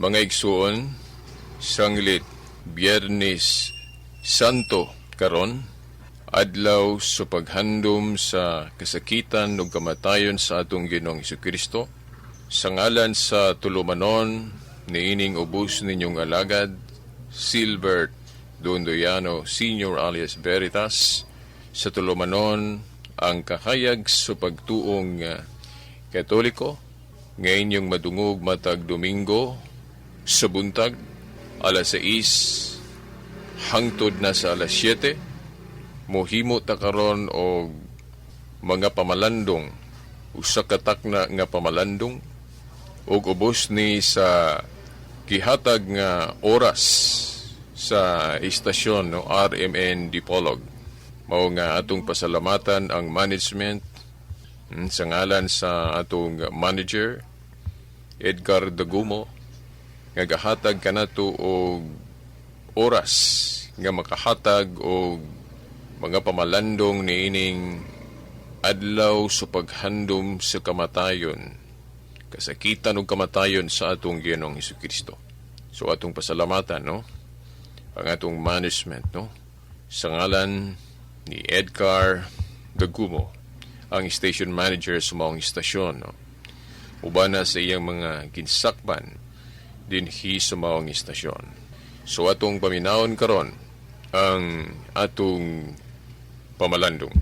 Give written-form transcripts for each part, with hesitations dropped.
Mga igsuon, sanglit Biyernes Santo karon, adlaw sa paghandom sa kasakitan ug kamatayon sa atong Ginoong Hesukristo, sa ngalan sa tulumanon niining ubos ninyong alagad, Silbert Dondoyano Sr. alias Veritas, sa tulumanon ang kahayag sa pagtuong Katoliko, ngayon yung madungog matag Domingo, sa buntag, alas 6, hangtod na sa alas 7, mohimo ta karon og mga pamalandong, usa ka takna nga pamalandong, og ubos ni sa gihatag nga oras sa istasyon no RMN Dipolog. Mao nga atong pasalamatan ang management sa ngalan sa atong manager Edgar Dagumo nga gahatag kanato og oras nga makahatag og mga pamalandong niining adlaw sa paghandom sa kamatayon, kasakitan ug kamatayon sa atong Ginoong Hesukristo. So atong pasalamatan no ang atong management no sa ngalan ni Edgar Dagumo, ang station manager sa maong istasyon no. Uban na sa iyang mga ginsakpan dinhi sa maong istasyon. So atong paminawon karon ang atong pamalandong.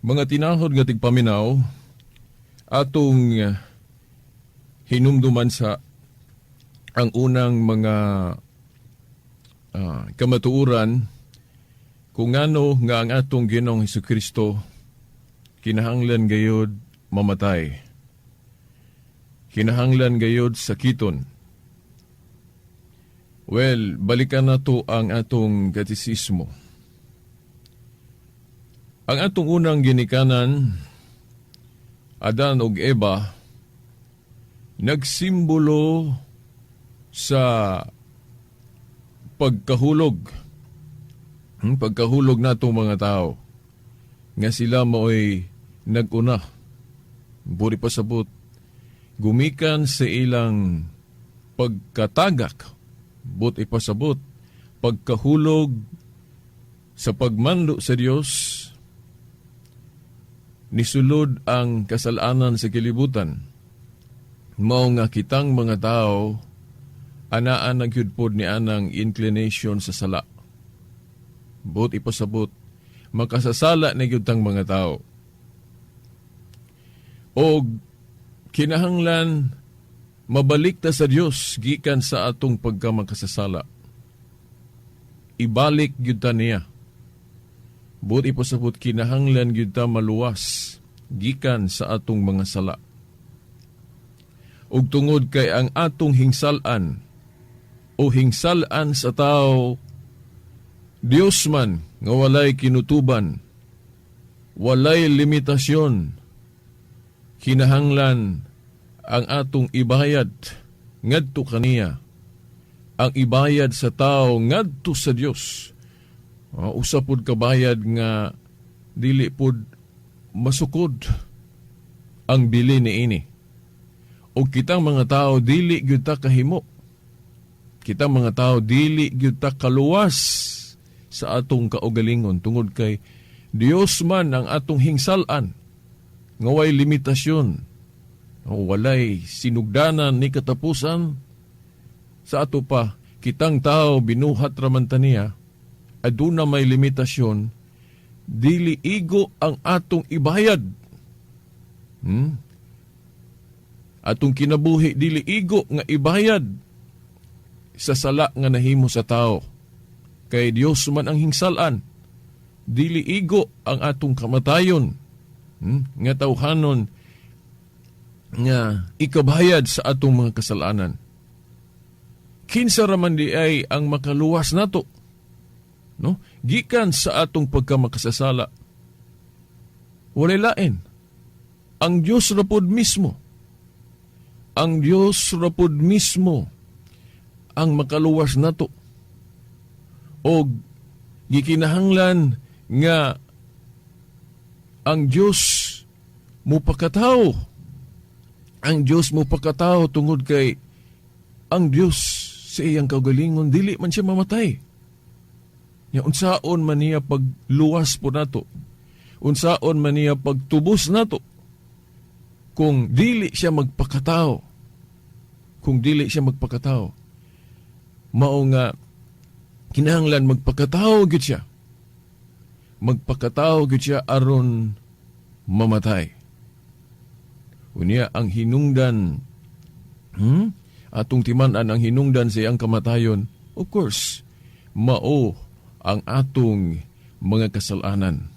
Mga tinahod nga tigpaminaw, atong hinumduman sa ang unang mga kamatuuran kung ano nga ang atong Ginoong Hesukristo kinahanglan gayod mamatay. Kinahanglan gayod sakiton. Well, balikan na to ang atong katisismo. Ang atong unang ginikanan, Adan ug Eva, nagsimbolo sa pagkahulog. Pagkahulog natong mga tao. Nga sila mo'y naguna. Buri pasabot. Gumikan sa ilang pagkatagak. But ipasabot. Pagkahulog sa pagmando sa Diyos. Nisulod ang kasalanan sa kilibutan. Mao nga kitang mga tao, anaan nagyudpod ni anang inclination sa sala. But ipasabot, makasasala na gyud tang mga tao. O kinahanglan mabalik ta sa Dios gikan sa atong pagkamakasasala. Ibalik gyud ta niya. But ipasabot, kinahanglan gyud ta maluwas gikan sa atong mga sala. Ug tungod kay ang atong hingsalan o hingsalan sa tao, Dios man nga walay kinutuban, walay limitasyon, kinahanglan ang atong ibayad ngadto kaniya, ang ibayad sa tao ngadto sa Dios. Usa pod kabayad nga dili pod masukod ang bili niini. O kitang mga tao dili gyud ta kahimo. Kitang mga tao dili gyud ta kaluwas sa atong kaugalingon tungod kay Dios man ang atong hingsalan nga way limitasyon, walay sinugdanan ni katapusan. Sa ato pa kitang tao binuhat raman ta niya, aduna may limitasyon, dili igo ang atong ibayad. Atong kinabuhi dili igo nga ibayad sa sala nga nahimo sa tao. Kay Dios man ang hingsalan, dili igo ang atong kamatayon, nga tawhanon nga ikabayad sa atong mga kasalanan. Kinsa raman di ay ang makaluwas nato, no? Gikan sa atong pagkamakasasala. Walay lain. Ang Dios rapod mismo. Ang Dios rapod mismo ang makaluwas nato. O gikinahanglan nga ang Diyos mo pakatao. Ang Diyos mo pakatao tungod kay ang Diyos sa iyang kaugalingon dili man siya mamatay. Nya unsaon man niya pagluwas po nato. Unsaon man niya pagtubos nato. Kung dili siya magpakatao. Kung dili siya magpakatao. Mao nga kinahanglan magpakatao gid siya. Magpakatao gid siya aron mamatay. Unya ang hinungdan, atong timan-an ang hinungdan sa iyang kamatayon, of course, mao ang atong mga kasalanan.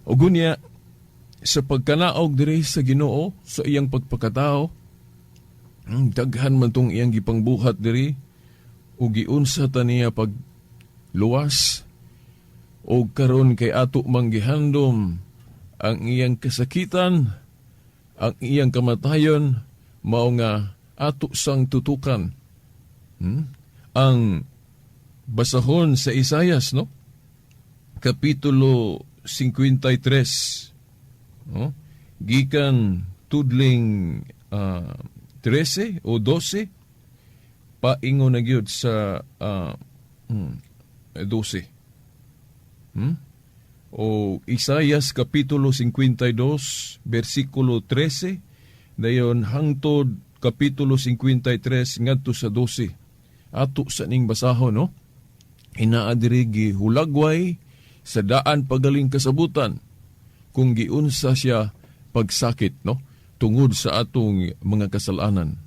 O gunya, sa pagkanaog diri sa Ginoo, sa iyang pagpakatao, daghan man tong iyang gipangbuhat diri, o giunsa ta niya pagluwas, o karon kay ato manggihandom ang iyang kasakitan, ang iyang kamatayon, mao nga ato sang tutukan. Ang basahon sa Isayas, no? Kapitulo 53. Gikan tudling 13 o 12, paingon na gyud sa 12. O Isayas Kapitulo 52, versikulo 13, dayon hangtod Kapitulo 53, ngadto sa 12. Ato sa ning basahon, no? Inaadirigi hulagway sa daan pagaling kasabutan kung giunsa siya pagsakit, no? Tungod sa atong mga kasalanan.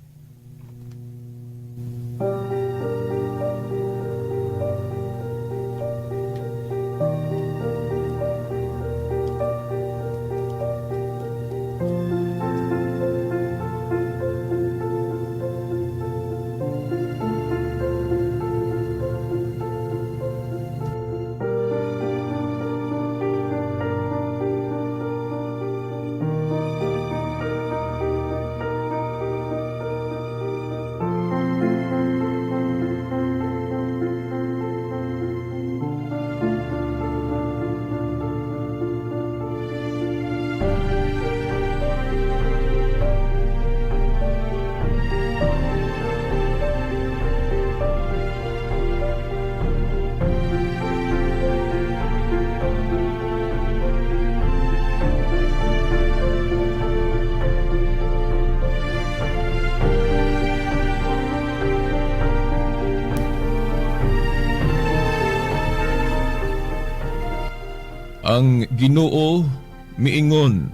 Ang Ginoo miingon,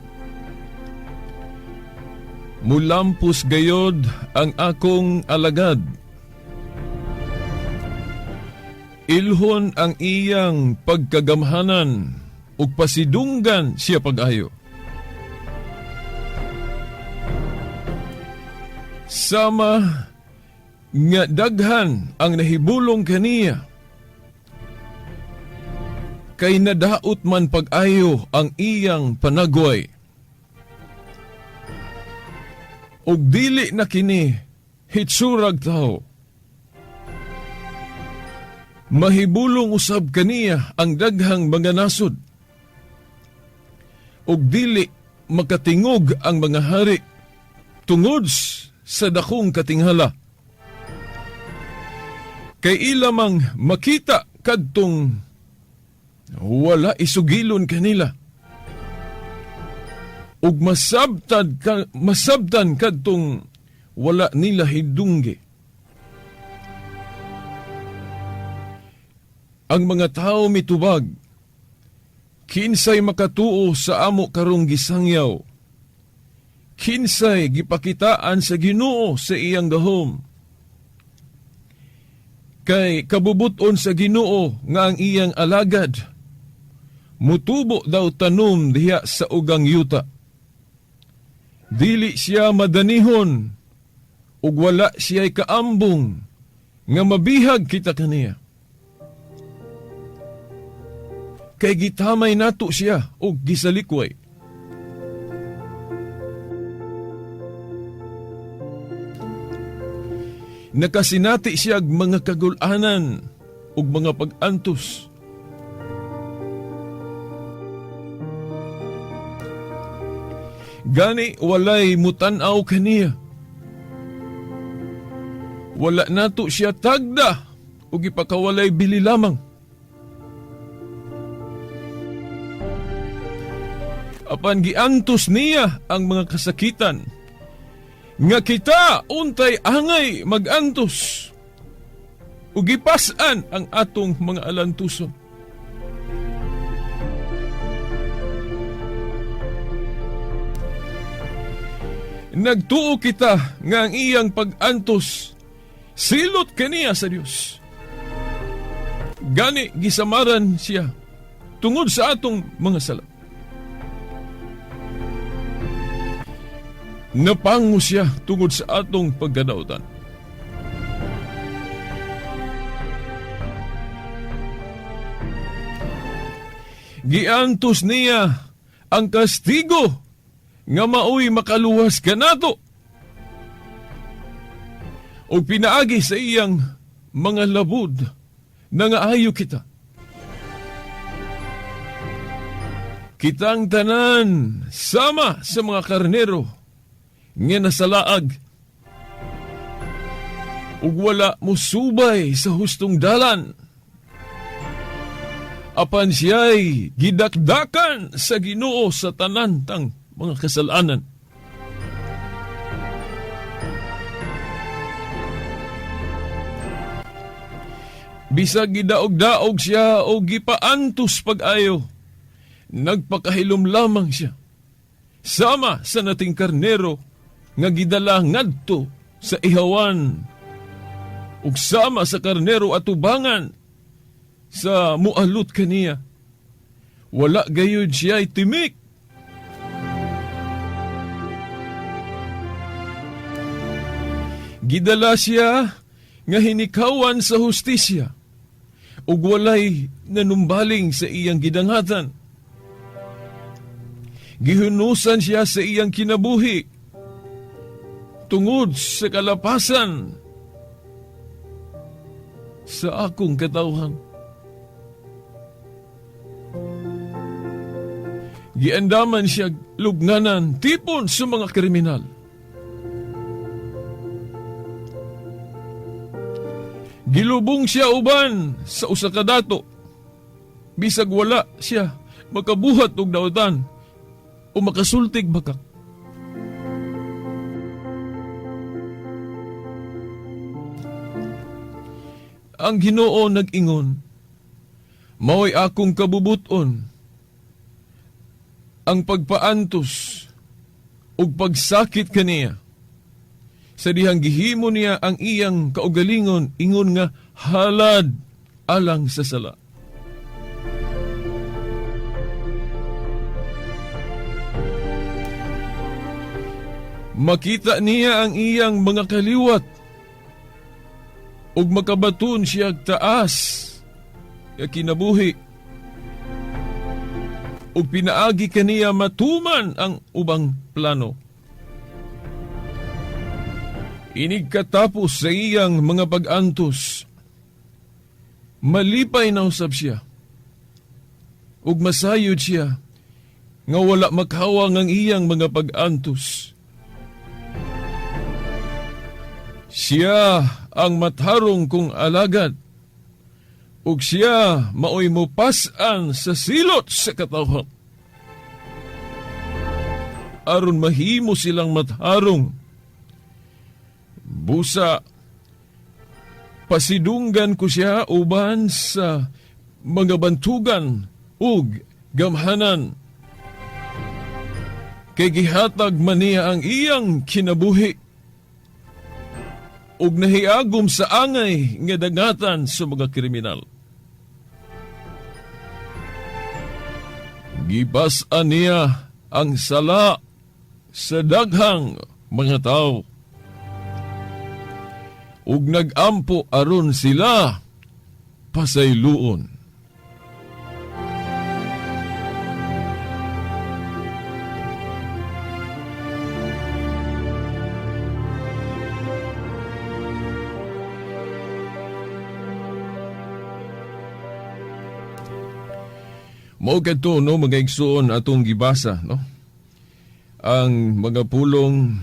mulampos gayod ang akong alagad. Ilhon ang iyang pagkagamhanan ug pasidunggan siya pag-ayo. Sama nga daghan ang nahibulong kaniya, kay nadaot man pag-ayo ang iyang panagway. Og dili na kini hitsurag tao. Mahibulong usab kaniya ang daghang mga nasod. Og dili makatingog ang mga hari tungod sa dakong katinghala. Kay ilamang makita kadtong wala isugilon kanila. Ug masabtan kadtong wala nila hidunggi. Ang mga tao mitubag, kinsay makatuo sa amo karong gisangyaw, kinsay gipakitaan sa Ginoo sa iyang gahom. Kay kabubuton sa Ginoo nga ang iyang alagad, mutubo daw tanom diha sa ugang yuta. Dili siya madanihon, ug wala siya'y kaambong, nga mabihag kita kaniya. Kay gitamay nato siya, ug gisalikway. Nakasinati siya mga kagulanan, ug mga pag-antos. Gani walay mutanaw kaniya. Wala nato siya tagda o gipakawalay bili lamang. Apan giantos niya ang mga kasakitan, nga kita untay angay magantos, ug gipas-an ang atong mga alantuson. Nagtuo kita nga ang iyang pag-antos silot kaniya sa Dios. Gani gisamaran siya tungod sa atong mga sala. Napango siya tungod sa atong pagkadautan. Giantos niya ang kastigo nga maoy makaluwas kanato, o pinaagi sa iyang mga labud na nga ayo kita. Kitang tanan sama sa mga karnero nga nasalaag, ug wala musubay sa hustong dalan. Apan siya'y gidakdakan sa Ginoo sa tanantang mga kasalanan. Bisag gidaog-daog siya o gipaantos pag-ayo, nagpakahilom lamang siya. Sama sa nating karnero nga gidala ngadto sa ihawan, ug sama sa karnero atubangan sa mualot kaniya. Wala gayud siya'y timik. Gidala siya nga hinikawan sa hustisya, ug walay nanumbaling sa iyang gidangatan. Gihunusan siya sa iyang kinabuhi tungod sa kalapasan sa akong katawhan. Giandaman siya lugnanan tipon sa mga kriminal. Gilubong siya uban sa usa ka dato, bisag wala siya makabuhat og dautan o makasultig bakak. Ang Ginoo nag-ingon, mao'y akong kabubuton, ang pagpaantos ug pagsakit kaniya. Sa dihang gihimo niya ang iyang kaugalingon, ingon nga halad alang sa sala. Makita niya ang iyang mga kaliwat ug makabaton siya taas ya kinabuhi ug pinaagi kaniya matuman ang ubang plano. Inig katapos sa iyang mga pag-antos, malipay na usab siya ug masayod siya nga wala makhawang ang iyang mga pag-antos. Siya ang matharong kong alagad ug siya maoy mopas-an sa silot sa katawhan. Aron mahimo silang matharong. Busa, pasidunggan ko siya uban sa mga bantugan ug gamhanan. Kay gihatag man niya ang iyang kinabuhi ug nahiagom sa angay nga dagatan sa mga kriminal. Gipas-an niya ang sala sa daghang mga tao ug nag-ampo aron sila pasayloon. Mao kadto no mga igsoon atong gibasa no. Ang mga pulong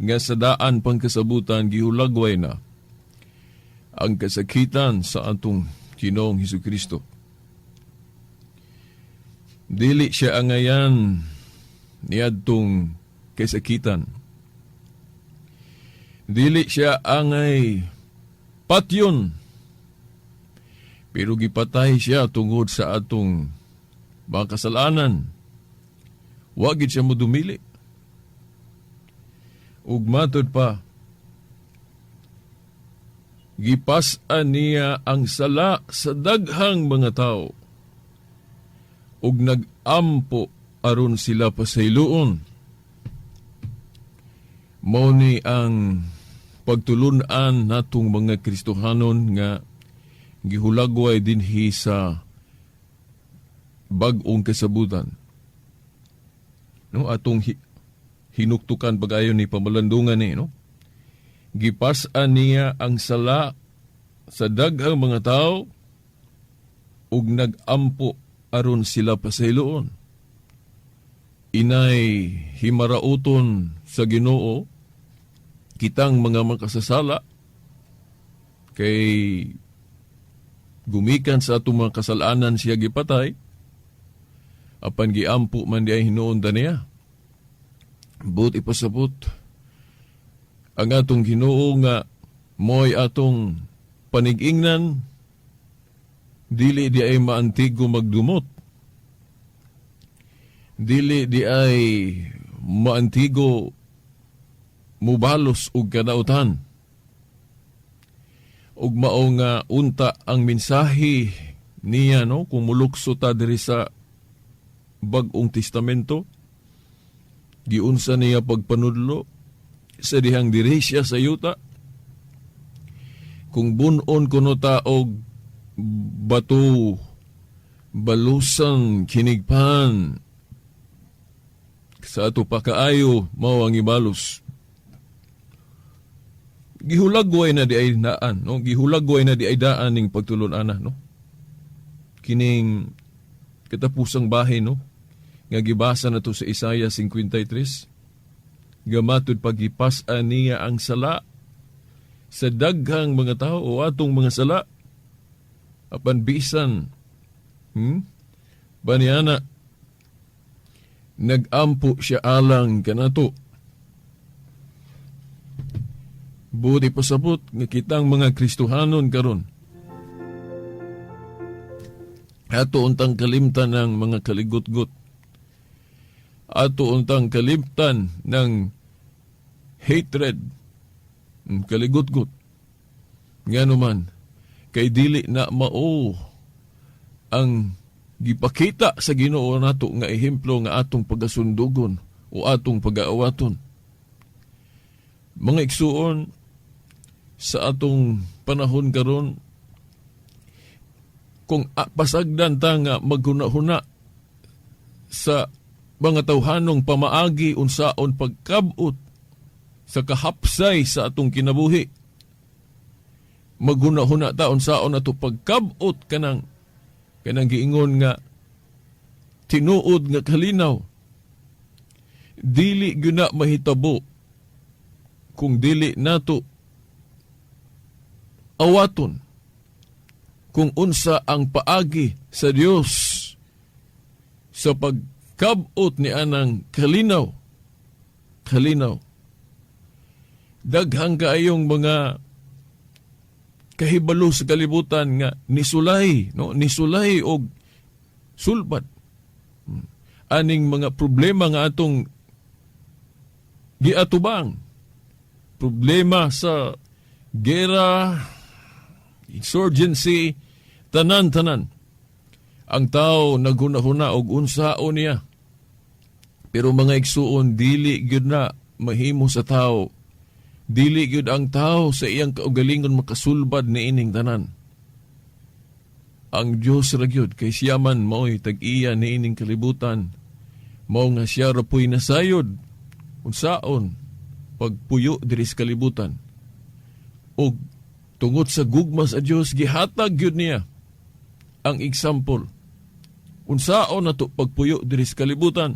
nga sa daan pangkasabutan gihulagway na ang kasakitan sa atong Ginoong Hesukristo. Dili siya angayan niadtong kasakitan. Dili siya angay patyon. Pero gipatay siya tungod sa atong mga kasalanan. Wagid siya mo dumili. Ug matod pa, gipas-an niya ang sala sa daghang mga tao ug nag-ampo aron sila pasayloon. Mao ni ang pagtulunan natong mga Kristohanon nga gihulagway dinhi sa bag-ong kasabutan. No, atong hinuktukan pag-ayon ni pamalandungan ni, no? Gipas-an niya ang sala sa daghang mga tao ug nag-ampo aron sila pasayloon. Inay himarauton sa Ginoo kitang mga makasasala kay gumikan sa atong mga kasalanan siya gipatay apan giampo man di ay hinuon niya. But ipasabot ang atong Ginoo nga mo'y atong panigingnan dili di ay maantigo magdumot. Dili di ay maantigo mubalos og kadautan. Ug mao nga unta ang mensahe niya no kung mulukso ta diri sa Bag-ong Testamento, giunsa niya pagpanudlo sa dihang diri siya sa yuta. Kung bunon kuno ta og bato balusan kinigpan sa ato pakaayo mao ang ibalos. Gihulagway na di ay daan, no? Gihulagway na di ay daan ning pagtulon-ana, no? Kining katapusang bahin, no? Nga gibasa na to sa Isaiah 53. Gamatod pagipas-an niya ang sala sa daghang mga tao o atong mga sala. Apan bisan, baniana, nag-ampo siya alang kanato. Buti pasabot nga kitang mga Kristohanon karon. Ato untang kalimtan ng mga kaligot-got. ato untang kalimtan ng hatred, kaligot-got. Nga naman, kay dili na mao ang gipakita sa Ginoo nato nga ehemplo nga atong pagasundugon o atong pag-aawaton. Mga igsuon, sa atong panahon karon, kung pasagdan ta nga maghuna-huna sa mga tawhanong pamaagi unsaon pagkabot sa kahapsay sa atong kinabuhi, maghuna-huna ta unsaon ato pagkabot kanang giingon nga tinuod nga kalinaw, dili gyud na mahitabo kung dili nato awaton kung unsa ang paagi sa Dios sa pagkabot ni anang kalinaw. Daghang kaayong mga kahibalo sa kalibutan nga nisulay og sulbad. Aning mga problema nga atong giatubang. Problema sa gera, insurgency, tanan-tanan. Ang tao naghuna-huna og unsaon niya. Pero mga igsuon, dili gyud na mahimo sa tao. Dili gyud ang tao sa iyang kaugalingon makasulbad ni ining tanan. Ang Dios ra gyud kay siya man mao'y tag-iya ni ining kalibutan. Mao nga siya ra po'y nasayod unsaon pagpuyo diri sa kalibutan. Og tungod sa gugma sa Dios gihatag gyud niya ang example unsaon nato pagpuyo diri sa kalibutan.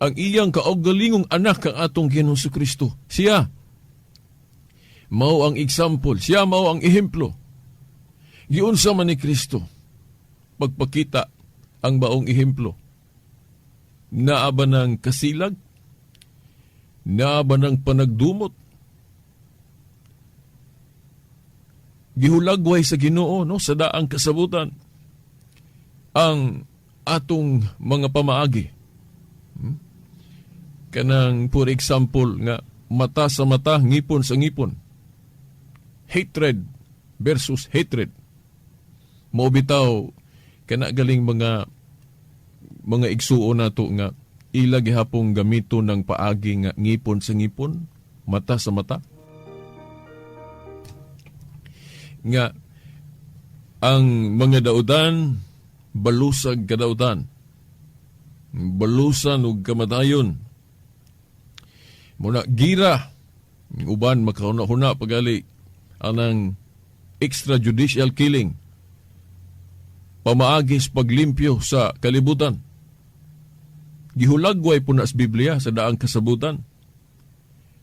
Ang iyang kaugalingong anak kang atong Ginoong Kristo, siya mao ang example, siya mao ang ehemplo. Giunsa man ni Kristo pagpakita ang baong ehemplo. Naa ba ng kasilag? Naa ba ng panagdumot? Gihulagway sa Ginoo sa daang kasabutan ang atong mga pamaagi. Kanang for example nga mata sa mata, ngipon sa ngipon. Hatred versus hatred. Mao bitaw kana galing mga igsuon nato nga ila gihapong gamito ng paagi nga ngipon sa ngipon, mata sa mata. Nga ang mga daudan balusag kadaudan, balusan ug kamatayon. Muna gira uban makahuna-huna pagali anang extrajudicial killing, pamaagis paglimpyo sa kalibutan. Gihulagway po na sa Biblia sa daang kasabutan.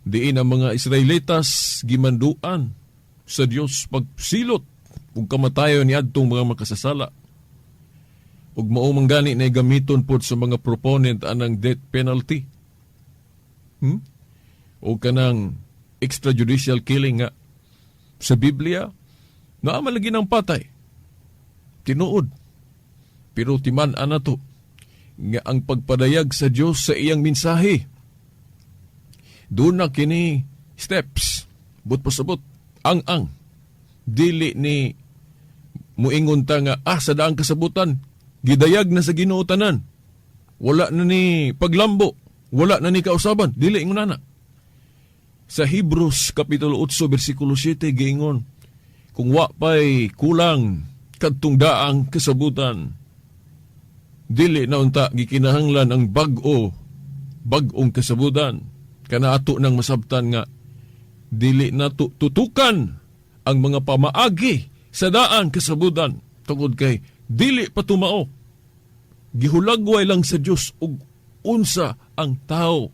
Diin ang mga Israelitas gimanduan sa Dios pagsilot ug kamatayon ni adtong mga makasasala. Ug mao man gani na gamiton pod sa mga proponent anang death penalty. O kanang extrajudicial killing nga sa Biblia na malagi ng patay. Tinuod. Pero timan-an nato nga ang pagpadayag sa Dios sa iyang mensahe. Doon na kini steps. But pasabot. Ang dili ni muingon ta nga sa daang kasabutan gidayag na sa Ginoo tanan. Wala na ni paglambo, wala na ni kausaban, dili ingon na. Sa Hebrews kapitulo 8 bersikulo 7 giingon, kung wa pay kulang kadtong daang kasabutan, dili na unta gikinahanglan ang bag-ong kasabutan. Kana ato nang masabtan nga dili na tutukan ang mga pamaagi sa daang kasabutan tungod kay dili patumao. Gihulagway lang sa Dios ug unsa ang tao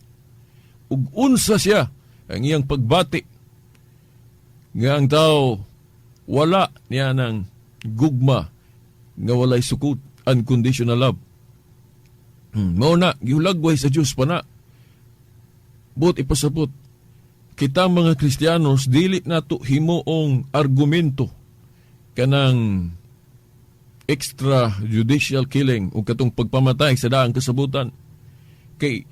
ug unsa siya ang iyang pagbati nga ang tao wala niya ng gugma nga walay sukot, unconditional love. Mao na gihulagway sa Dios pa na. But ipasabot kita mga Kristiyanos dili nato himuong argumento kanang extrajudicial killing o katong pagpamatay sa daang kasabutan. Kay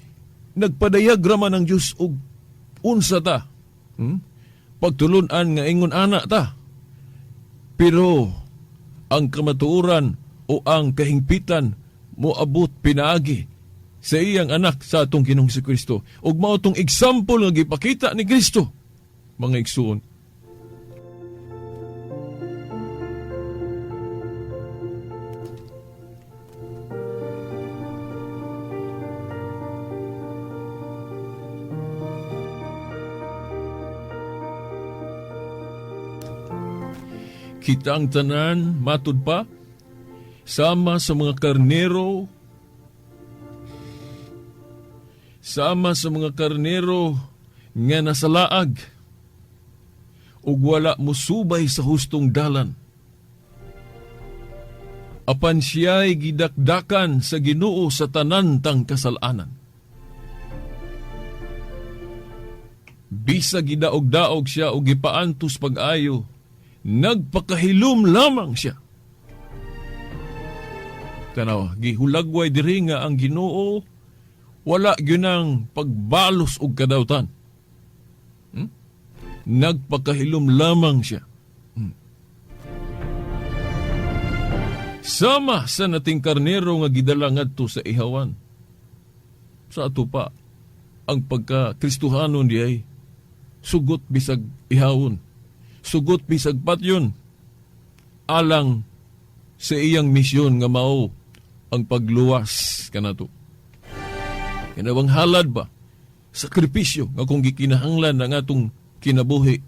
nagpadayagrama ng Diyos og unsa ta. Pagtulunan nga ingon ana ta. Pero ang kamatuoran o ang kahingpitan moabot pinaagi sa iyang anak sa atong Ginoong Kristo. Ug mao tong example nga gipakita ni Kristo, mga igsuon. Kita ang tanan, matud pa, sama sa mga karnero, nga nasalaag, ug wala musubay sa hustong dalan. Apan siya'y gidakdakan sa Ginoo sa tanan tang kasalanan. Bisa gidaog-daog siya o gipaantos pag-ayo, nagpakahilom lamang siya. Tanaw, gihulagway diri nga ang Ginoo wala gyunang pagbalos og kadawtan. Nagpakahilom lamang siya. Sama sa nating karnero nga gidala ngadto sa ihawan. Sa ato pa ang pagka-Kristohanon di ay sugot bisag ihawon. Sugot bisag patyon, alang sa iyang misyon nga mao ang pagluwas kanato. Kinabang halad ba? Sakripisyo nga kung gikinahanglan ng atong kinabuhi,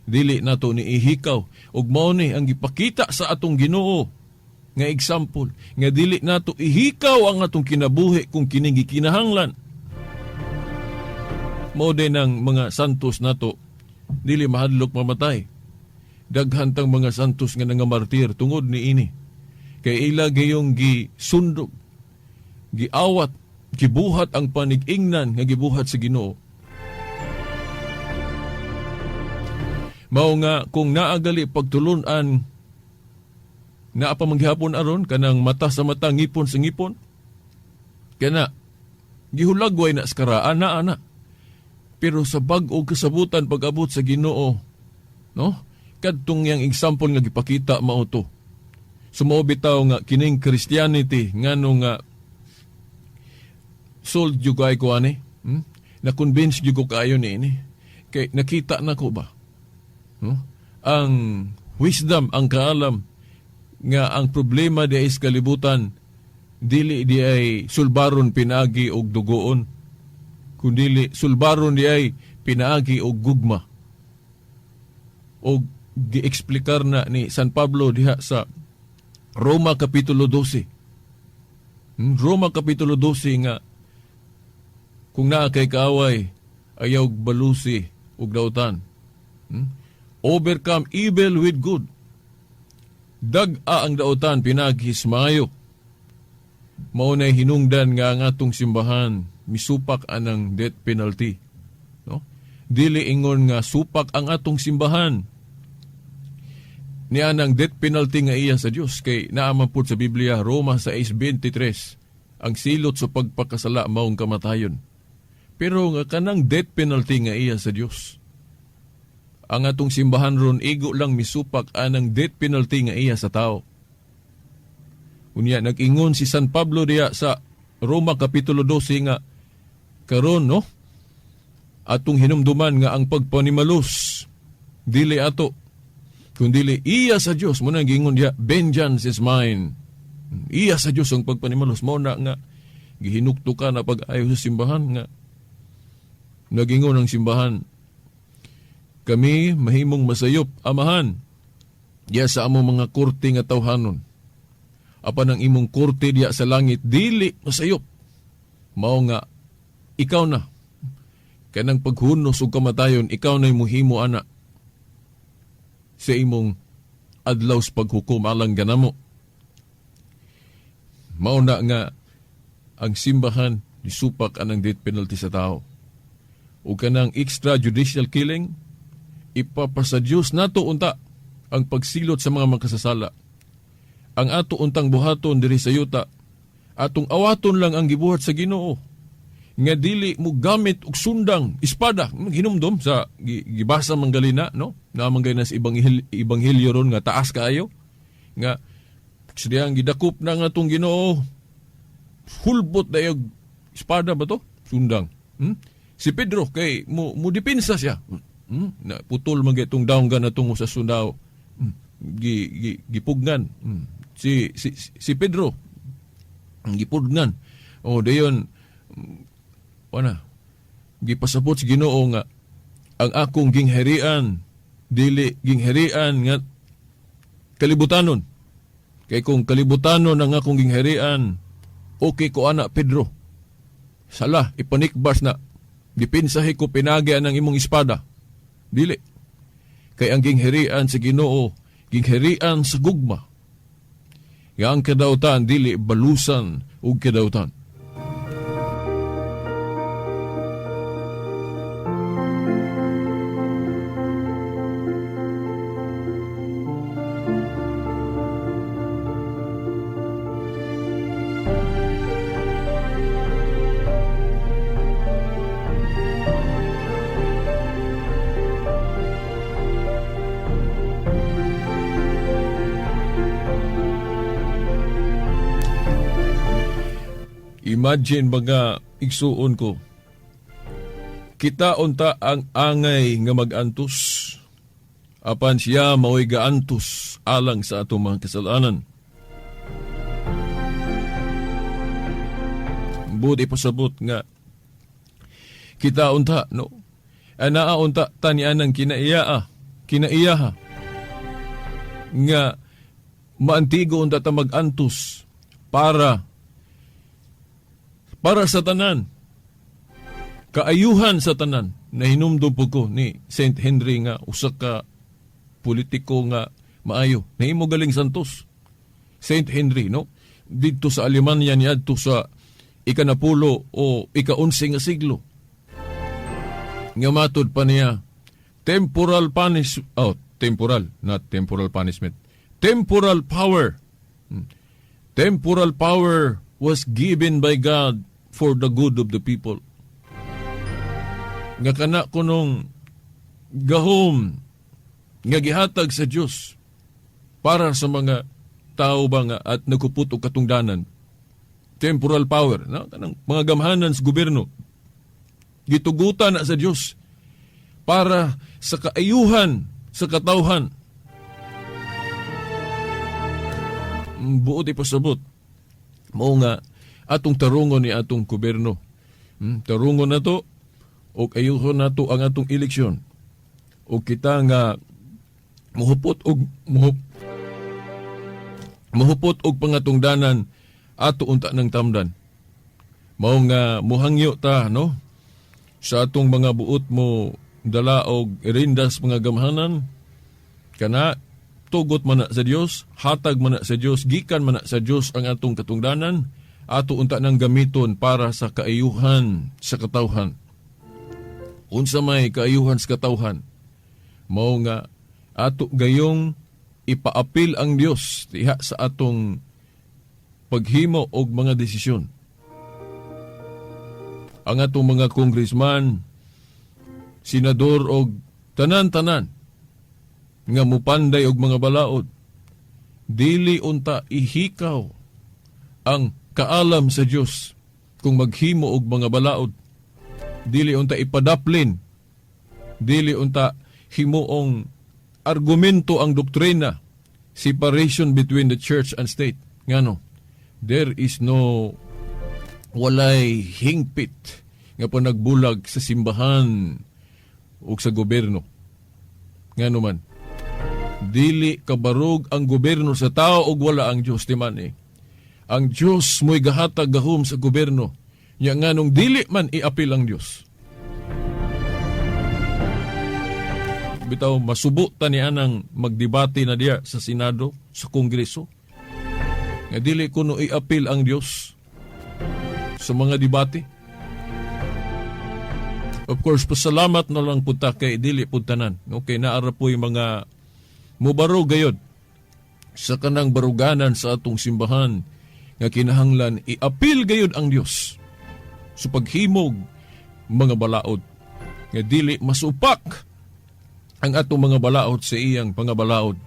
dili nato ni ihikaw, ug mao ni ang gipakita sa atong Ginoo nga example, nga dili nato ihikaw ang atong kinabuhi kung kining gikinahanglan. Mao din ang mga santos nato, dili mahadlok mamatay. Daghan tang mga santos nga nangamartir tungod ni ini. Kay ila gayong gisundog, giawat, gibuhat ang panig-ingnan nga gibuhat sa Ginoo. Mao nga kung naagali pagtulunan na apamanghapon aron kanang mata sa mata, ngipon sa ngipon, kana gihulagway na skaraan na ana. Pero sa bag-o kasabutan pag-abot sa Ginoo, no? Kadtong yang example nga gipakita mao to. Sumao bitaw nga kining Christianity ngano nga sold jud kay ko ani. Na convince jud ko kayo ni ini. Kay nakita na ko ba? Ang wisdom, ang kaalam nga ang problema di ay sa kalibutan dili di ay sulbaron pinagi og dugoon, kundi sulbaron di ay pinaagi og gugma. Og gi-eksplikar na ni San Pablo diha sa Roma Kapitulo 12. Roma Kapitulo 12 nga kung naa kay kaaway, ayaw balusi ug dautan. Overcome evil with good. Dag-a ang dautan pinaghismayo. Maunay hinungdan nga ang atong simbahan misupak anang death penalty. No? Dili ingon nga supak ang atong simbahan niya ng death penalty nga iya sa Dios, kay naaman po sa Biblia, Roma 6:23, ang silot sa pagpakasala maong kamatayon. Pero nga kanang death penalty nga iya sa Dios, ang atong simbahan ron igo lang misupak anang death penalty nga iya sa tao. Unya nag-ingon si San Pablo diya sa Roma Kapitulo 12 nga karon, no, atong hinumduman nga ang pagpanimalos dili ato kundili iya sa Dios. Mo nang gingon diya, vengeance is mine. Iya sa Dios ang pagpanimalos. Mo na nga gihinukto ka na pag-ayo sa simbahan nga nagingon ang simbahan, kami mahimong masayop amahan diya sa among mga korte nga tawhanon. Apan ang imong korte diya sa langit dili masayop. Mao nga ikaw na kanang paghunos ug kamatayon, ikaw na'y muhimo ana sa imong adlaw sa paghukom alang ganamo. Mao na nga ang simbahan disupak anang death penalty sa tao. O kanang extrajudicial killing, ipapasa Diyos nato unta ang pagsilot sa mga makasasala. Ang ato untang buhaton diri sa yuta, atong awaton lang ang gibuhat sa Ginoo. nga dili mo gamit og sundang espada hinumdom sa gibasa manggalina no na manggay na sa ebanghelyo ron nga taas kaayo nga siyang gidakop na nga tong Ginoo hulbot dayog espada ba to sundang si Pedro kay mo depensa siya na putol man gaytong daonggan na tungo sa sundaw gipugnan si Pedro gipugnan o dayon gipasabot si Ginoo nga ang akong gingharian dili gingharian nga kalibutanon kay kung kalibutanon ang akong gingharian okay ko ana Pedro sala ipanikbas na dipinsahi ko pinagyan ng imong espada dili kay ang gingharian sa Ginoo gingharian sa gugma nga ang kadautan dili balusan ug kadautan. Imagine mga igsuon ko, kita unta ang angay nga mag-antos, apan siya mao'y gaantos alang sa atong mga kasalanan. Buti pasabot nga, kita unta, no? Anaa unta tanian ng kinaiyaha, nga maantigo unta ta mag-antos para sa tanan, kaayuhan sa tanan, na hinumdum po ko ni Saint Henry nga, usa ka politiko nga maayo, na imo galing santos. Saint Henry, no? Dito sa Alemanya niya, dito sa ikanapulo o ika-11 nga siglo. Nga matod pa niya, temporal power. Temporal power was given by God for the good of the people. Nga kana kunong gahom nga gihatag sa Dios para sa mga tao ba nga at nagkuput og katungdanan. Temporal power, no? Kanang mga gamhanan sa gobyerno gitugutan na sa Dios para sa kaayuhan sa katawhan. Buot ipasabot mao nga atong tarungon ni atong gobyerno. Tarungon na to o ayuhon na to ang atong eleksyon. O kita nga muhupot og pangatungdanan ato unta ng tamdan. Mao nga muhangyo ta no sa atong mga buot mo dala og irindas mga gamhanan kana tugot man na sa Dios, hatag man na sa Dios, gikan man na sa Dios ang atong katungdanan, ato unta nang gamiton para sa kaayuhan sa katawhan. Unsa may kaayuhan sa katawhan? Mao nga ato gayong ipaapil ang Dios diha sa atong paghimo og mga desisyon. Ang atong mga congressman, senador og tanan-tanan nga mupanday og mga balaod, dili unta ihikaw ang kaalam sa Dios kung maghimo og mga balaod. Dili unta ipadaplin, dili unta himuong argumento ang doktrina, separation between the church and state. Ngano? There is no walay hingpit nga panagbulag sa simbahan o sa gobyerno. Ngano man? Dili kabarog ang gobyerno sa tao og wala ang Dios timan eh. Ang Dios mo'y gahatag gahom sa gobyerno. Nya nganong dili man iapil ang Dios. Bitaw masubo ta ni anang magdebate na diya sa Senado, sa Kongreso. Nga dili kuno iapil ang Dios sa mga debate. Of course, pasalamat na lang punta kay dili puntanan. Okay, naara po yung mga mubaro gayod sa kanang baruganan sa atong simbahan nga kinahanglan iapil gayod ang Dios sa paghimog mga balaod. Nga dili masupak ang atong mga balaod sa iyang pangabalaod.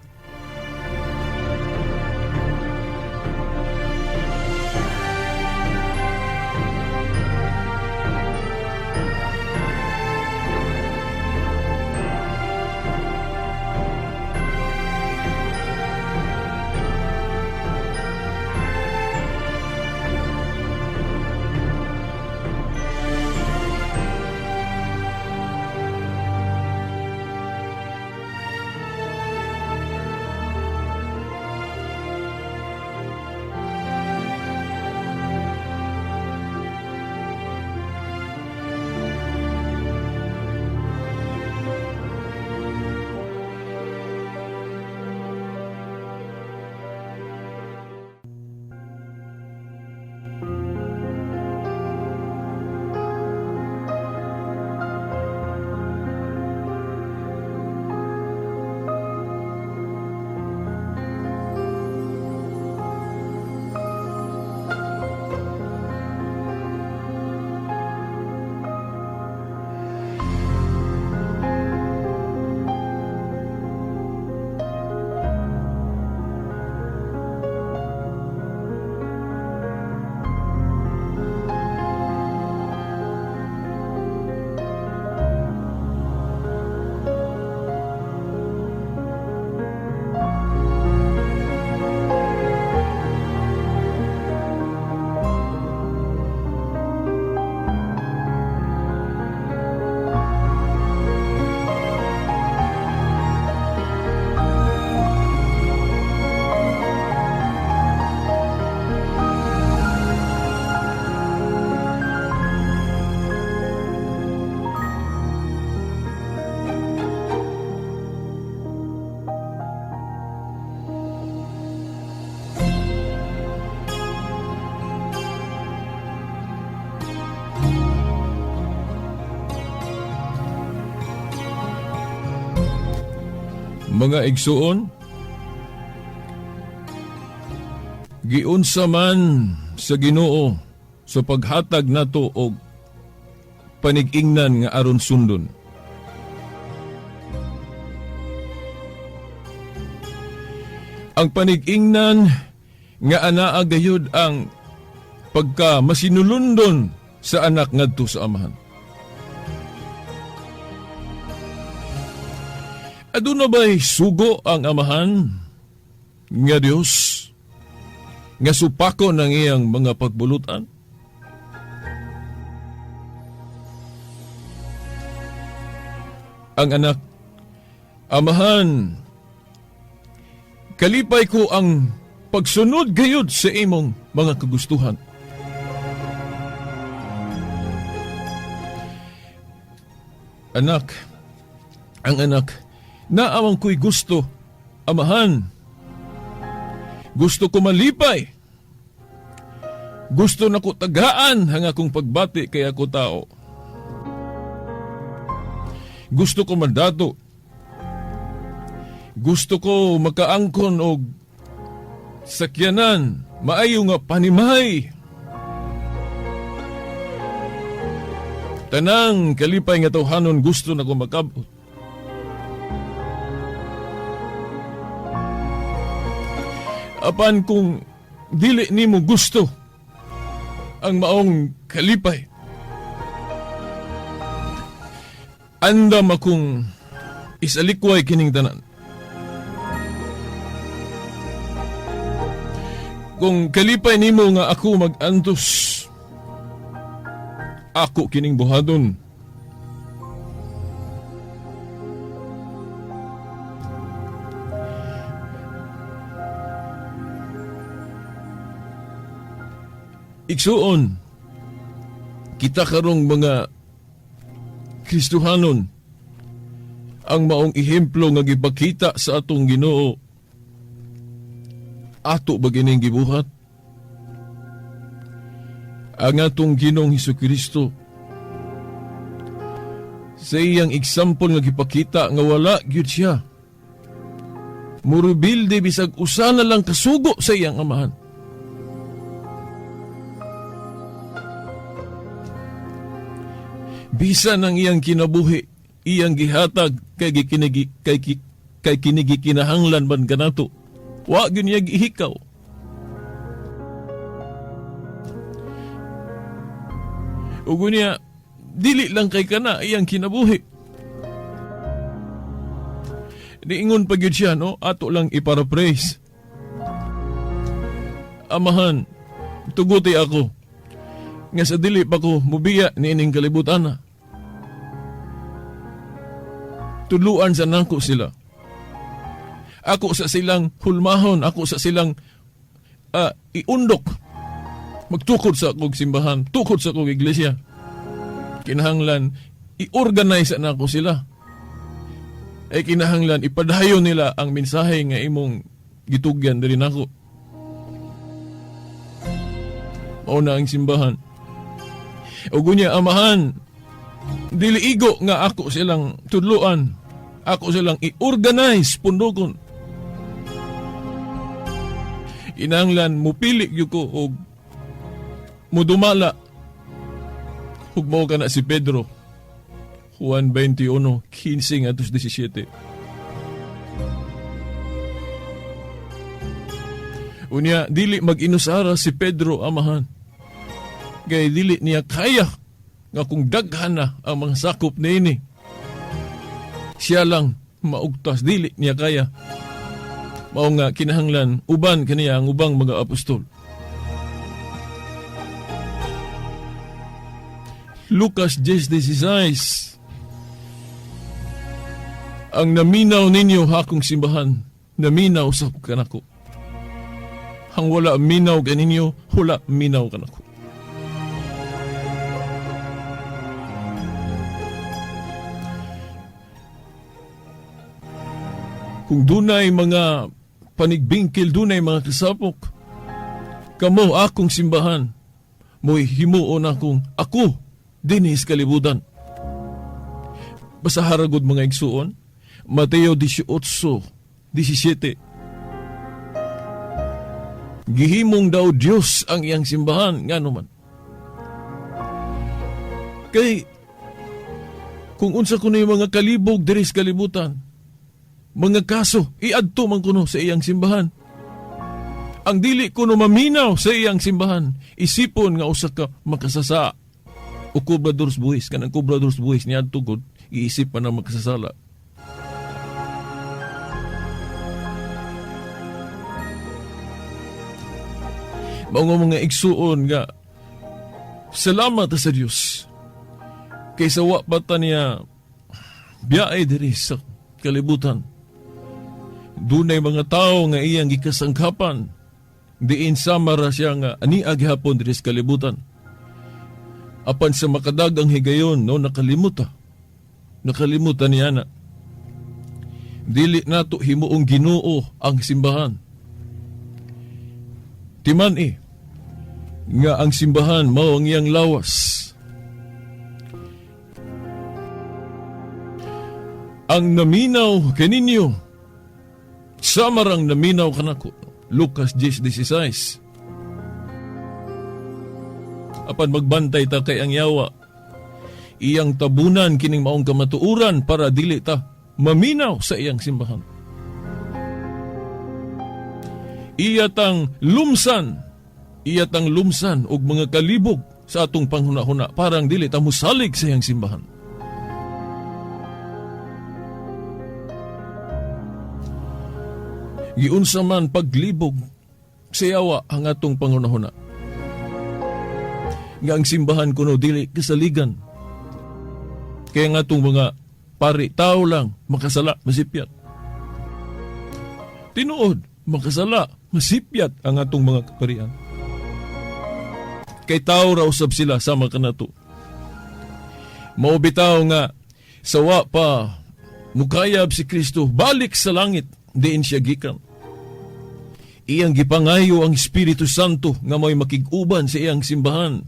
Mga igsuon, giunsa man sa Ginoo sa paghatag nato og panig-ingnan nga aron sundon. Ang panig-ingnan nga anaa gayud ang pagka masinulundon sa anak ngadto sa amahan. Aduna ba'y sugo ang amahan nga Dios nga supako ng iyang mga pagbulutan? Ang anak, amahan, kalipay ko ang pagsunod gayud sa imong mga kagustuhan. Anak, ang anak, naamang ko'y gusto, amahan. Gusto ko malipay. Gusto na ko tagaan ang akong pagbati kay ako tao. Gusto ko mandato. Gusto ko makaangkon og sakyanan, maayo nga panimay. Tanang kalipay nga tawhanon gusto na ko makabot. Apan kung dili nimo gusto ang maong kalipay, andam akong isalikway kining tanan. Kung kalipay nimo nga ako mag-antos, ako kining buhaton. Igsuon, kita karong mga Kristohanon ang maong ihemplo nga gipakita sa atong Ginoo. Ato ba gining gibuhat? Ang atong Ginoong Hesukristo sa iyang example nga gipakita nga wala gyud siya murubilde bisag usa na lang kasugo sa iyang amahan. Bisan ang iyang kinabuhi, iyang gihatag kay kinigi kinahanglan man kanato. Wa gyud niya gihikaw. Ug niya dili lang kay kana iyang kinabuhi. Niingon pa gyud siya, no? Ato lang iparaphrase. Amahan, tuguti ako. Nga sa dili pa ko mubiya niining kalibutan na. Tuluan sa nako sila. Ako sa silang hulmahon, ako sa silang iundok. Magtukod sa akong simbahan, tukod sa akong iglesia. Kinahanglan, i-organize na ako sila. Ay kinahanglan, ipadayon nila ang mensahe nga imong gitugyan diri nako. Mao na ang simbahan. O gunya, amahan, dili igo nga ako silang tudluan. Ako silang i-organize, pundokon. Inanglan, mupili gyud ko og mudumala. Hugmo ka na si Pedro. Juan 21, 15 at 17. Unya, dili mag-inusara si Pedro, amahan. Kaya dili niya kaya nga kung daghan na ang mga sakop na ini. Siya lang maugtas, dili niya kaya. Mao nga kinahanglan, uban kaniya ang ubang mga apostol. Lucas 10:16. Ang naminaw ninyo hakong simbahan, naminaw sa kanako. Ang wala minaw ganinyo, wala minaw kanako. Kung dunay mga panigbingkil, dunay mga kasapok, kamo akong simbahan, mo'y himuon ako, dinis kalibutan. Basta haragod mga igsuon, Mateo 18:17. Gihimong daw Diyos ang iyang simbahan, nga naman. Kay, kung unsa kuno yung mga kalibog diris kalibutan, mga kaso, iadto man kuno sa iyang simbahan. Ang dili kuno maminaw sa iyang simbahan, isipon nga usa ka makasasa. O kubradors buhis, kanang kubradors buhis niya tugod, iisip pa na makasasala. Mga igsuon nga, salamat sa Diyos. Kaysa wapata niya, biyae diri sa kalibutan. Dunay mga tao nga iyang gikasangkapan, diin samara siya nga aniag hapon diri sa kalibutan. Apan sa makadagang higayon, no, nakalimutan niya na. Dili nato himuong Ginoo ang simbahan. Timan nga ang simbahan mao ang iyang lawas. Ang naminaw kaninyo, samarang naminaw kanako. Lucas 10:16. Apan magbantay ta kay ang yawa, iyang tabunan kining maong kamatuuran para dili ta maminaw sa iyang simbahan. Iyatang lumsan og mga kalibog sa atong panghuna-huna parang dili ta musalig sa iyang simbahan. Giunsa man paglibog sa yawa ang atong panghuna-huna. Nga ang simbahan kuno dili kasaligan. Kaya nga atong mga pari tao lang makasala, masipyat. Tinuod, makasala, masipyat ang atong mga kaparian. Kay tao raw usab sila sama kanato. Maubitaw nga sawa pa mukayab si Kristo balik sa langit diin siya gikan. Iyang gipangayo ang Espiritu Santo nga may makig-uban sa iyang simbahan.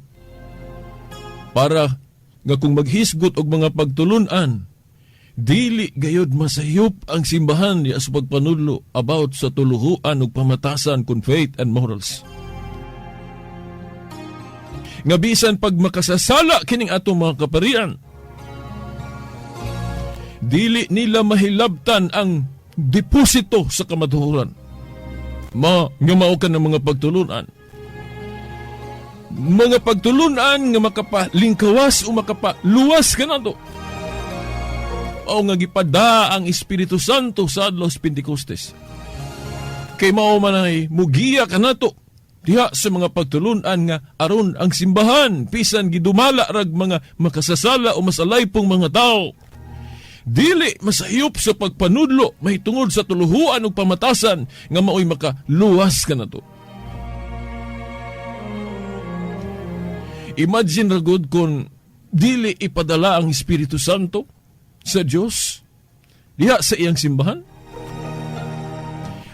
Para nga kung maghisgot og mga pagtulunan, dili gayud masayop ang simbahan niya sa pagpanudlo about sa tuluhuan ug pamatasan kun faith and morals. Nga bisan pag makasasala kining atong mga kaparian, dili nila mahilabtan ang deposito sa kamatuhuran. Nga mao ka ng mga pagtulunan. Mga pagtulunan nga makapalingkawas o makapaluwas ka na to. O nga gipada ang Espiritu Santo sa adlaw sa Pentecostes. Kay mao man ay mugiya ka na to diha sa mga pagtulunan nga aron ang simbahan bisan gidumala rag mga makasasala o masalaypong mga tao. Dili masayop sa pagpanudlo mahitungod sa tuluhuan ug pamatasan nga maoy makaluwas ka na to. Imagine ra gud kung dili ipadala ang Espiritu Santo sa Dios diha sa iyang simbahan.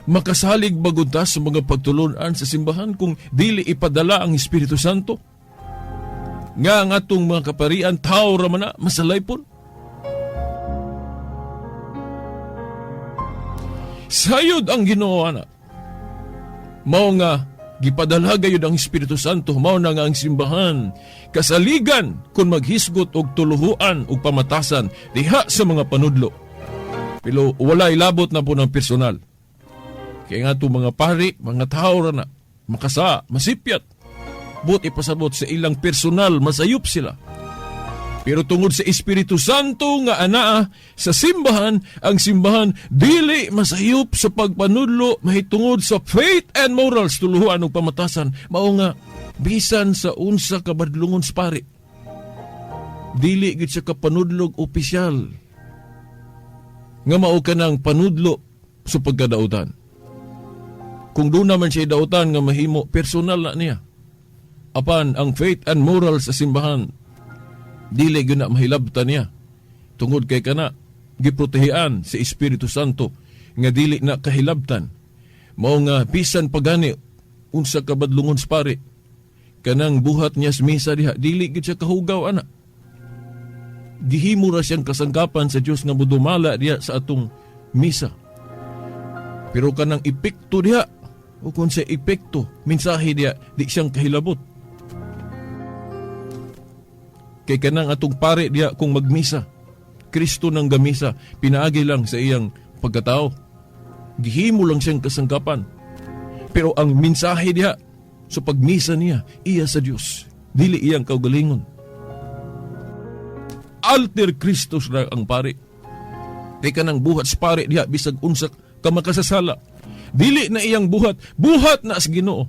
Makasalig bagod ta sa mga pagtulunan sa simbahan kung dili ipadala ang Espiritu Santo? Nga ang atong mga kaparian tao ra man na masalaypon. Sayod ang Ginoo ana. Mao nga gipadala gayud ang Espiritu Santo, mao na nga ang simbahan kasaligan kung maghisgot og tuluhuan ug pamatasan diha sa mga panudlo. Pero walay labot na po ng personal. Kaya nga ito mga pari, mga tao ra na, makasa, masipyat. But ipasabot sa ilang personal, masayop sila. Pero tungod sa Espiritu Santo nga anaa sa simbahan, ang simbahan dili masayop sa pagpanudlo mahitungod sa faith and morals tuluhuan ug pamatasan. Mao nga, bisan sa unsa kabadlungon sa pari. Dili gid sa kapanudlog opisyal. Nga mao ka ng panudlo sa pagkadautan. Kung doon naman siya dautan nga mahimo, personal na niya. Apan ang faith and morals sa simbahan, dili gyud na mahilabtan niya. Tungod kay kana, giprotehian sa Espiritu Santo nga dili na kahilabtan. Mao nga bisan pagani unsa kabadlungon sa pari, kanang buhat niya sa misa diha, dili gyud siya kahugaw ana. Gihimo ra siyang kasangkapan sa Dios nga modumala diha sa atong misa. Pero kanang epekto diha, o kung sa epekto, mensahe diya, di siyang kahilabot. Kay kanang atong pare diya kung magmisa, Kristo nang gamisa, pinaagi lang sa iyang pagkatao. Gihimo lang siyang kasangkapan. Pero ang mensahe diya, sa pagmisa niya, iya sa Diyos, dili iyang kaugalingon. Alter Christus ra ang pare. Kay kanang buhat sa pare diya, bisag unsak ka makasasala. Dili na iyang buhat na sa Ginoo.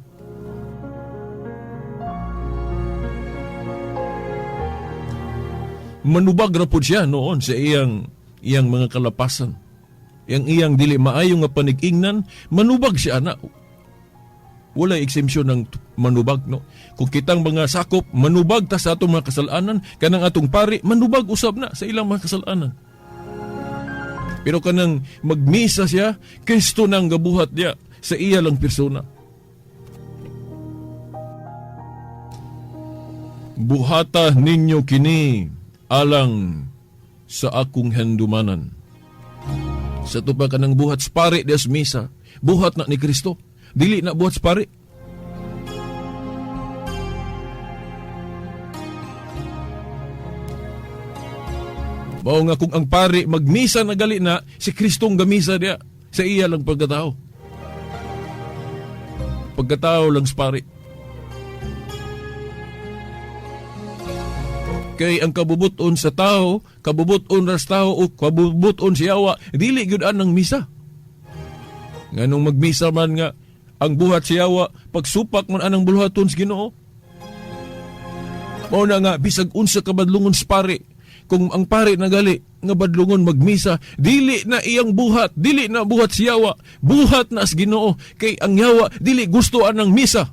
Manubag ra pud siya noon sa iyang mga kalapasan. Iyang dili maayo nga panig-ingnan, manubag siya na. Wala exemption ng manubag, no? Kung kitang mga sakop, manubag ta sa atong mga kasalanan, kanang atong pari, manubag usab na sa ilang mga kasalanan. Pero kanang magmisa siya, Kristo nang gabuhat niya sa iya lang persona. Buhata ninyo kini alang sa akong handumanan. Sa tupa kanang buhat sa pare des misa, buhat na ni Kristo, dili na buhat sa pare. Mao nga kung ang pari magmisa na gali na, si Kristong gamisa diya sa iya lang pagkatao. Pagkatao lang sa pari. Kay ang kabubuton sa tao, kabubuton ras tao o kabubuton si Yawa, dili gyud anang misa. Nganong magmisa man nga, ang buhat si Yawa, pagsupak man anang buluhaton sa Ginoo. Mao na nga, bisag unsa kabadlungon sa pari, kung ang pare nagali nga badlungon magmisa, dili na iyang buhat, dili na buhat si Yawa, buhat na sa Ginoo, kay ang Yawa dili gusto anang misa.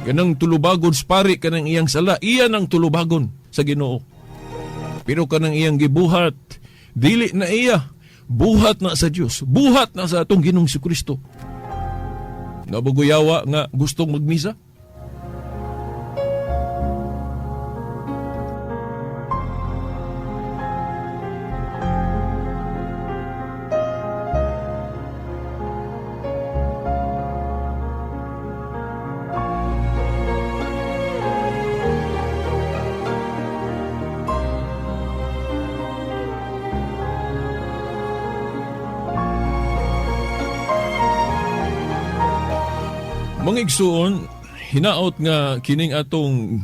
Kanang tulubagon sa pare kanang iyang sala, iyan ang tulubagon sa Ginoo. Pero kanang iyang gibuhat, dili na iya, buhat na sa Dios, buhat na sa atong Ginoong Kristo. Nabuguyawa nga gustong magmisa? Mga igsuon, hinaot nga kining atong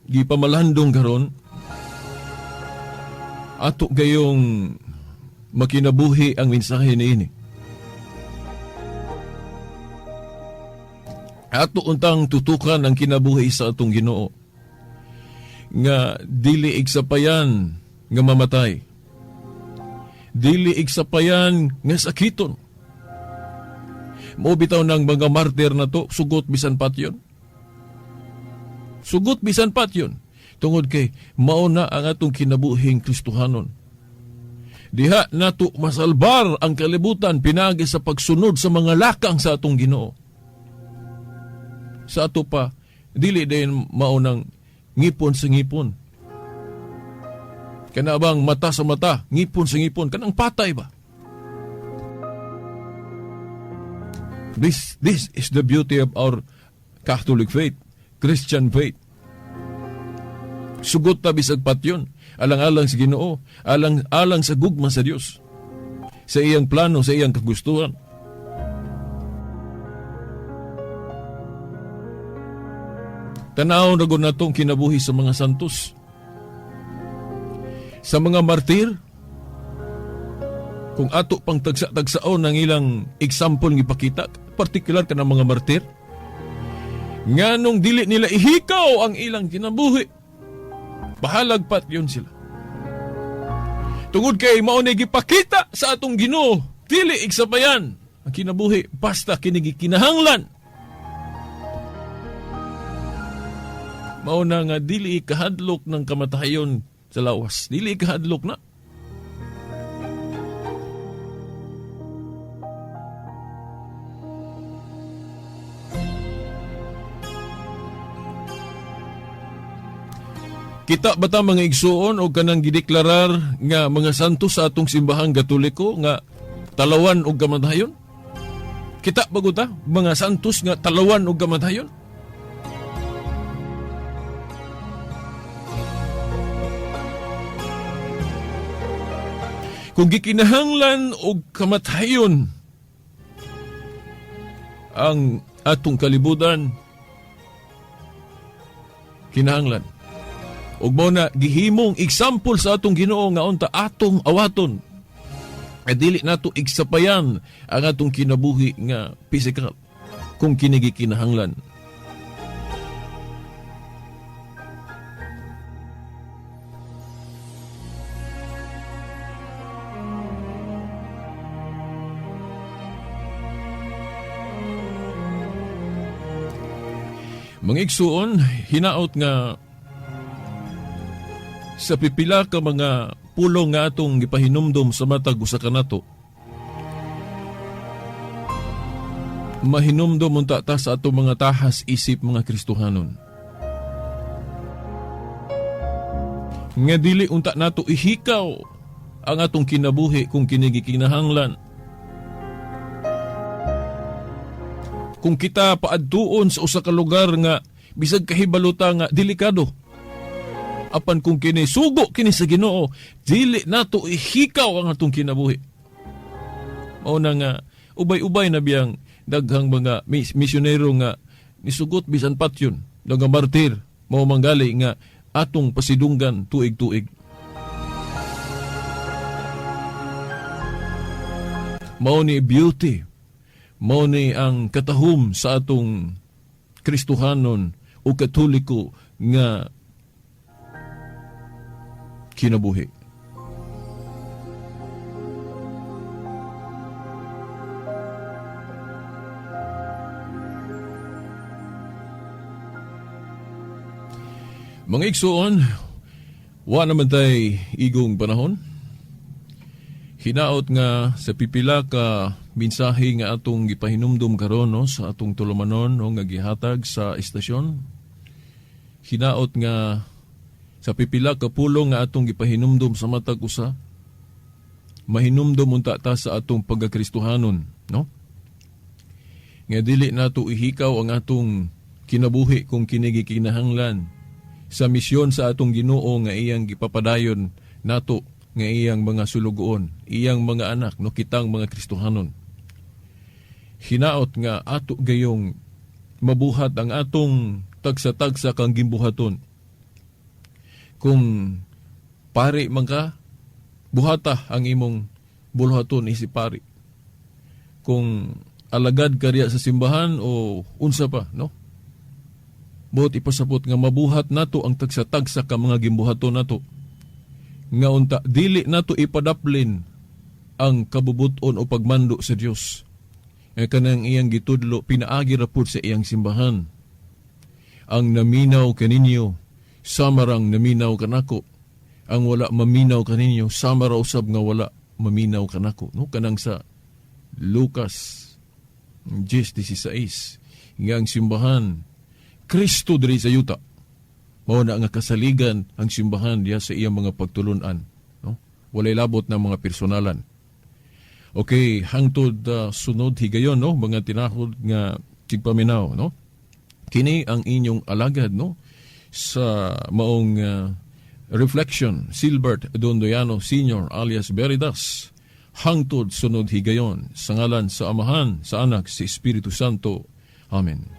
gipamalandong karon ato gayong makinabuhi ang mensahe niini. Ato untang tutukan ang kinabuhi sa atong Ginoo nga dili igsapayan nga mamatay. Dili igsapayan nga sakiton. Mao bitaw ng mga martir na to, sugot bisan patyon. Sugot bisan patyon. Tungod kay mao na ang atong kinabuhing Kristohanon. Diha nato masalbar ang kalibutan pinagi sa pagsunod sa mga lakang sa atong Ginoo. Sa ato pa, dili din maunang ngipon sa ngipon. Kanabang mata sa mata, ngipon sa ngipon, kanang patay ba? This is the beauty of our Catholic faith, Christian faith. Sugot ta bisag patyon, alang-alang sa Ginoo, alang sa gugma sa Dios, sa iyang plano, sa iyang kagustuhan. Tanaw na gud natong kinabuhi sa mga santos, sa mga martir. Kung ato pang tagsa-tagsaon ang ilang example ng ipakita, partikular ka ng mga martir, nga nung dili nila ihikaw ang ilang kinabuhi, bahalagpat yun sila. Tungod kay mao na gipakita sa atong Ginoo, dili igsabayan ang kinabuhi, basta kinigikinahanglan. Mao na nga dili ikahadlok ng kamatayon sa lawas, dili ikahadlok na. Kita bata mga igsuon o kanang gideklarar nga mga santos sa atong simbahang Katoliko nga talawan og kamatayon? Kita bago ta mga santos nga talawan og kamatayon? Kung gikinahanglan og kamatayon ang atong kalibutan, kinahanglan ug mao na gihimong example sa atong Ginoo nga unta atong awaton. Ay dili nato igsapayan ang atong kinabuhi nga physical kung kini gikinahanglan. Mga igsuon, hinaot nga sa pipila ka mga pulong nga atong gipahinumdum sa matag usa ka nato, mahinumdum unta ta sa atong mga tahas isip mga Kristohanon. Nga dili unta nato ihikaw ang atong kinabuhi kung kini gikinahanglan. Kung kita paadtuon sa usa ka lugar nga bisag kahibaluta nga delikado, apan kung kini sugo kini sa Ginoo, dili nato ihikaw ang atong kinabuhi. Mao na nga ubay-ubay na biyang daghang mga misyonero nga nisugot bisan patyon, daghang martir, mao manggali nga atong pasidunggan tuig-tuig. Mao ni beauty, mao ni ang katahom sa atong Kristohanon o Katoliko nga kinabuhi. Mga igsuon, wa naman tay igong panahon. Hinaot nga sa pipila ka mensahe nga atong gipahinumdum karon no, sa atong tulumanon no, nga gihatag sa estasyon. Hinaot nga sa pipila ka pulong nga atong gipahinumdum sa matag usa, mahinumdum unta ta sa atong pagkakristohanon, no? Nga dili nato ihikaw ang atong kinabuhi kung kini gikinahanglan sa misyon sa atong Ginoo nga iyang gipapadayon nato nga iyang mga sulugoon, iyang mga anak, no, kitang mga Kristohanon. Hinaot nga ato gayong mabuhat ang atong tagsa-tagsa kang gimbuhaton. Kung pari man ka, buhata ang imong bulhaton isip pari. Kung alagad ka riya sa simbahan o unsa pa, no? Buot ipasabot nga mabuhat nato ang tagsa-tagsa ka mga gimbuhaton nato. Nga unta, dili nato ipadaplin ang kabubuton o pagmando sa Dios. Nga kanang iyang gitudlo, pinaagi rapod sa iyang simbahan. Ang naminaw kaninyo, samarang naminaw kanako. Ang wala maminaw kaninyo, samara usab nga wala maminaw kanako. No? Kanang sa Lucas 10:16, nga ang simbahan, Kristo diri sa yuta. Mao na nga kasaligan ang simbahan diya sa iyang mga pagtulunan. No? Walay labot na mga personalan. Okay, hangtod sunod higayon, no? Mga tinahod nga tigpaminaw, no? Kini ang inyong alagad, no? Sa maong reflection, Silbert Dondoyano Sr. alias Beridas. Hangtod sunod higayon, sa ngalan sa Amahan, sa Anak, sa Espiritu Santo. Amen.